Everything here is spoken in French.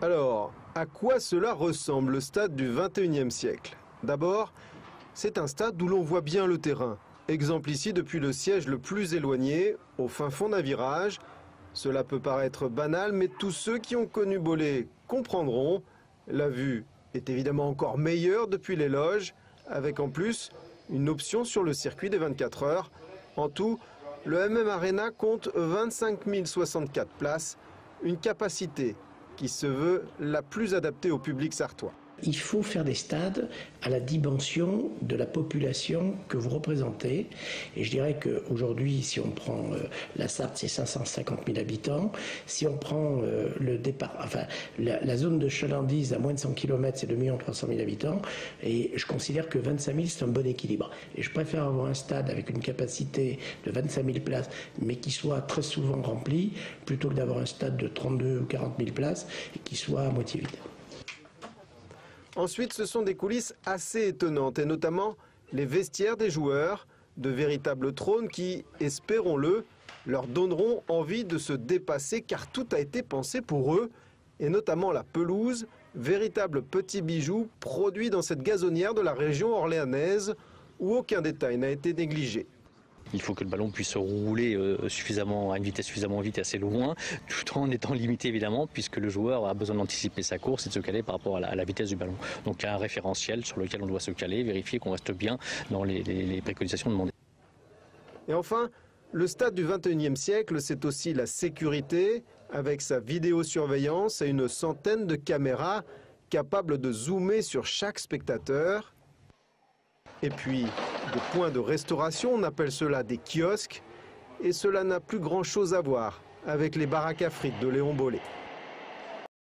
Alors, à quoi cela ressemble le stade du XXIe siècle? D'abord, c'est un stade où l'on voit bien le terrain. Exemple ici depuis le siège le plus éloigné, au fin fond d'un virage. Cela peut paraître banal, mais tous ceux qui ont connu Bollé comprendront. La vue est évidemment encore meilleure depuis les loges, avec en plus une option sur le circuit des 24 heures. En tout, le MM Arena compte 25 064 places, une capacité qui se veut la plus adaptée au public sartois. Il faut faire des stades à la dimension de la population que vous représentez. Et je dirais qu'aujourd'hui, si on prend la Sarthe, c'est 550 000 habitants. Si on prend la zone de chalandise à moins de 100 km, c'est 2 300 000 habitants. Et je considère que 25 000, c'est un bon équilibre. Et je préfère avoir un stade avec une capacité de 25 000 places, mais qui soit très souvent rempli, plutôt que d'avoir un stade de 32 ou 40 000 places et qui soit à moitié vide. Ensuite, ce sont des coulisses assez étonnantes, et notamment les vestiaires des joueurs, de véritables trônes qui, espérons-le, leur donneront envie de se dépasser car tout a été pensé pour eux, et notamment la pelouse, véritable petit bijou produit dans cette gazonnière de la région orléanaise où aucun détail n'a été négligé. Il faut que le ballon puisse rouler à une vitesse suffisamment vite et assez loin, tout en étant limité évidemment, puisque le joueur a besoin d'anticiper sa course et de se caler par rapport à la vitesse du ballon. Donc il y a un référentiel sur lequel on doit se caler, vérifier qu'on reste bien dans les préconisations demandées. Et enfin, le stade du XXIe siècle, c'est aussi la sécurité, avec sa vidéosurveillance et une centaine de caméras capables de zoomer sur chaque spectateur. Et puis, des points de restauration, on appelle cela des kiosques, et cela n'a plus grand-chose à voir avec les baraques à frites de Léon Bollé.